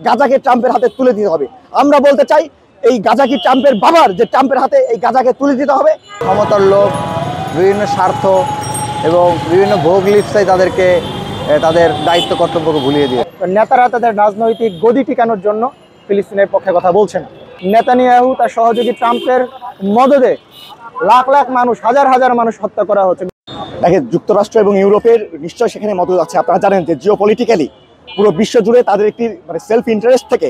গাজাকে ট্রাম্পের হাতে তুলে দিতে হবে। আমরা বলতে চাই এই গাজা কি ট্রাম্পের বাবার, যে ট্রাম্পের হাতে এই গাজাকে তুলে দিতে হবে। ক্ষমতার লোক, বিভিন্ন স্বার্থ এবং বিভিন্ন ভোগ লিপ্সায় তাদেরকে তাদের দায়িত্ব কর্তব্যকে ভুলিয়ে দিয়ে নেতারা তাদের রাজনৈতিক গদি টিকানোর জন্য ফিলিস্তিনের পক্ষে কথা বলছেন। নেতানিয়াহু তার সহযোগী ট্রাম্পের মদদে লাখ লাখ মানুষ, হাজার হাজার মানুষ হত্যা করা হচ্ছে। দেখেন, যুক্তরাষ্ট্র এবং ইউরোপের নিশ্চয় সেখানে মদত আছে। আপনারা জানেন যে জিওপলিটিক্যালি পুরো বিশ্ব জুড়ে তাদের একটি সেলফ ইন্টারেস্ট থেকে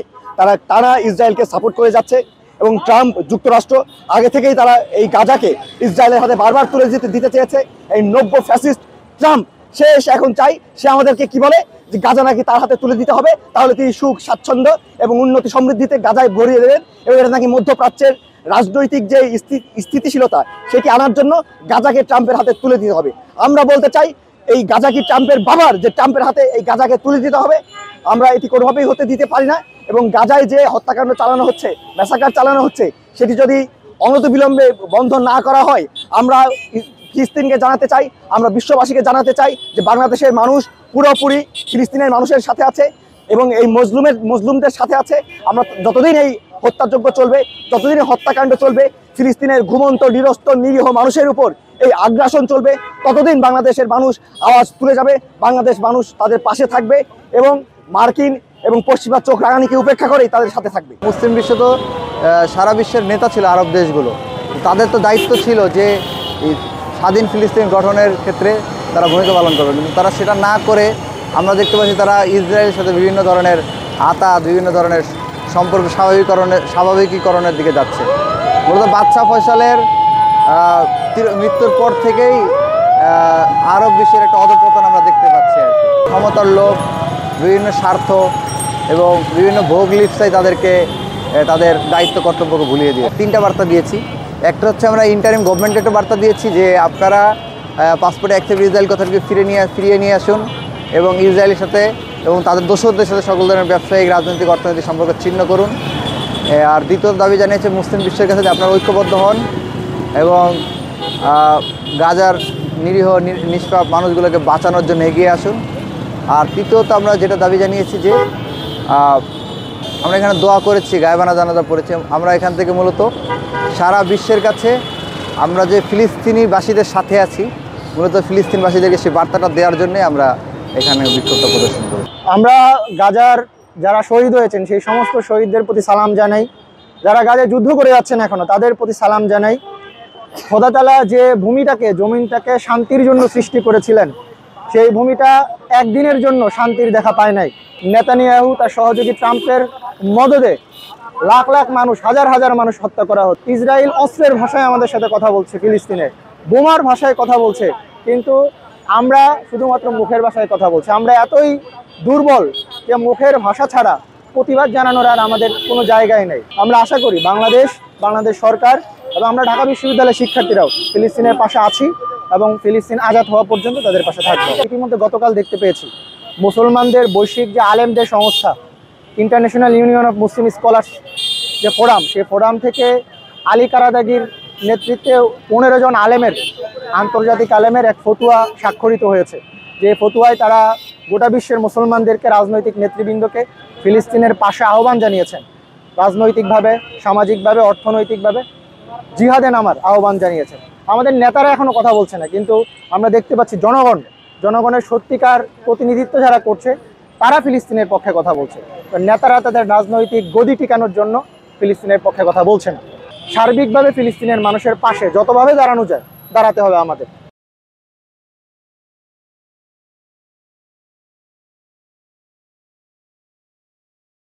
তারা ইসরায়েলকে সাপোর্ট করে যাচ্ছে এবং ট্রাম্প যুক্তরাষ্ট্র আগে থেকেই তারা এই গাজাকে ইসরায়েলের হাতে বারবার তুলে দিতে চেয়েছে। এই নব্য ফ্যাসিস্ট ট্রাম্প সে এখন চাই, সে আমাদেরকে কি বলে যে গাজা নাকি তার হাতে তুলে দিতে হবে, তাহলে তিনি সুখ, স্বাচ্ছন্দ্য এবং উন্নতি সমৃদ্ধিতে গাজায় ভরিয়ে দেবেন এবং এটা নাকি মধ্যপ্রাচ্যের রাজনৈতিক যে স্থিতিশীলতা সেটি আনার জন্য গাজাকে ট্রাম্পের হাতে তুলে দিতে হবে। আমরা বলতে চাই এই গাজা কি ট্রাম্পের বাবার, যে ট্রাম্পের হাতে এই গাজাকে তুলে দিতে হবে। আমরা এটি কোনোভাবেই হতে দিতে পারি না এবং গাজায় যে হত্যাকাণ্ড চালানো হচ্ছে, ম্যাসাকার চালানো হচ্ছে, সেটি যদি অনতিবিলম্বে বন্ধ না করা হয়, আমরা ফিলিস্তিনকে জানাতে চাই, আমরা বিশ্ববাসীকে জানাতে চাই যে বাংলাদেশের মানুষ পুরোপুরি ফিলিস্তিনের মানুষের সাথে আছে এবং এই মজলুমদের সাথে আছে। আমরা যতদিন এই হত্যাযজ্ঞ চলবে, যতদিন হত্যাকাণ্ড চলবে, ফিলিস্তিনের ঘুমন্ত নিরস্ত নিরীহ মানুষের উপর এই আগ্রাসন চলবে, ততদিন বাংলাদেশের মানুষ আওয়াজ তুলে যাবে, বাংলাদেশ মানুষ তাদের পাশে থাকবে এবং মার্কিন এবং পশ্চিমা চোখ রাঙানিকে উপেক্ষা করেই তাদের সাথে থাকবে। মুসলিম বিশ্ব তো সারা বিশ্বের নেতা ছিল, আরব দেশগুলো, তাদের তো দায়িত্ব ছিল যে এই স্বাধীন ফিলিস্তিন গঠনের ক্ষেত্রে তারা ভূমিকা পালন করবে, কিন্তু তারা সেটা না করে আমরা দেখতে পাচ্ছি তারা ইসরায়েলের সাথে বিভিন্ন ধরনের বিভিন্ন ধরনের সম্পর্ক স্বাভাবিকীকরণের দিকে যাচ্ছে। মূলত বাদশাহ ফয়সালের মৃত্যুর পর থেকেই আরব বিশ্বের একটা অধঃপতন আমরা দেখতে পাচ্ছি আর কি। ক্ষমতার লোক, বিভিন্ন স্বার্থ এবং বিভিন্ন ভোগ লিপ্সায় তাদেরকে তাদের দায়িত্ব কর্তব্যকে ভুলিয়ে দিয়ে 3টা বার্তা দিয়েছি। একটা হচ্ছে আমরা ইন্টারিম গভর্নমেন্টে একটা বার্তা দিয়েছি যে আপনারা পাসপোর্টে অ্যাক্সেপ্ট ইসরায়েল কথাটিকে ফিরিয়ে নিয়ে আসুন এবং ইসরায়েলের সাথে এবং তাদের দোসরদের সাথে সকল ধরনের ব্যবসায়িক, রাজনৈতিক, অর্থনৈতিক সম্পর্ক ছিন্ন করুন। আর দ্বিতীয় দাবি জানিয়েছে মুসলিম বিশ্বের কাছে যে আপনারা ঐক্যবদ্ধ হন এবং গাজার নিরীহ নিষ্পাপ মানুষগুলোকে বাঁচানোর জন্য এগিয়ে আসুন। আর তৃতীয়ত আমরা যেটা দাবি জানিয়েছি যে আমরা এখানে দোয়া করেছি, গায়বানা জানাজা পড়েছি। আমরা এখান থেকে মূলত সারা বিশ্বের কাছে আমরা যে ফিলিস্তিনিবাসীদের সাথে আছি, মূলত ফিলিস্তিনবাসীদেরকে সেই বার্তাটা দেওয়ার জন্যই আমরা এখানে বিক্ষোভটা প্রদর্শন করি। আমরা গাজার যারা শহীদ হয়েছেন সেই সমস্ত শহীদদের প্রতি সালাম জানাই, যারা গাজায় যুদ্ধ করে যাচ্ছেন এখনও তাদের প্রতি সালাম জানাই। খোদা তাআলা যে জমিনটাকে শান্তির জন্য সৃষ্টি করেছিলেন, সেই ভূমিটা একদিনের জন্য শান্তির দেখা পায় নাই। নেতানিয়াহু তার সহযোগী ট্রাম্পের মদদে লাখ লাখ মানুষ, হাজার হাজার মানুষ হত্যা করা হচ্ছে। ইসরায়েল অস্ত্রের ভাষায় আমাদের সাথে কথা বলছে, ফিলিস্তিনে বোমার ভাষায় কথা বলছে, কিন্তু আমরা শুধুমাত্র মুখের ভাষায় কথা বলছি। আমরা এতই দুর্বল যে মুখের ভাষা ছাড়া প্রতিবাদ জানানোর আর আমাদের কোনো জায়গায় নেই। আমরা আশা করি বাংলাদেশ সরকার এবং আমরা ঢাকা বিশ্ববিদ্যালয়ের শিক্ষার্থীরাও ফিলিস্তিনের পাশে আছি এবং ফিলিস্তিন আজাদ হওয়া পর্যন্ত তাদের পাশে থাকবো। ইতিমধ্যে গতকাল দেখতে পেয়েছি মুসলমানদের বৈশ্বিক যে আলেমদের সংস্থা international union of Muslim scholars যে ফোরাম, সেই ফোরাম থেকে আলী কারাদাগির নেতৃত্বে 15 জন আন্তর্জাতিক আলেমের এক ফতুয়া স্বাক্ষরিত হয়েছে। যে ফতুয়ায় তারা গোটা বিশ্বের মুসলমানদেরকে, রাজনৈতিক নেতৃবৃন্দকে ফিলিস্তিনের পাশে আহ্বান জানিয়েছেন। রাজনৈতিকভাবে, সামাজিকভাবে, অর্থনৈতিকভাবে জিহাদে নামার আহ্বান জানিয়েছেন। আমাদের নেতারা এখনও কথা বলছে না, কিন্তু আমরা দেখতে পাচ্ছি জনগণের সত্যিকার প্রতিনিধিত্ব যারা করছে তারা ফিলিস্তিনের পক্ষে কথা বলছে। তো নেতারা তাদের রাজনৈতিক গদি টিকানোর জন্য ফিলিস্তিনের পক্ষে কথা বলছে না। সার্বিকভাবে ফিলিস্তিনের মানুষের পাশে যতভাবে দাঁড়ানো যায় দাঁড়াতে হবে আমাদের।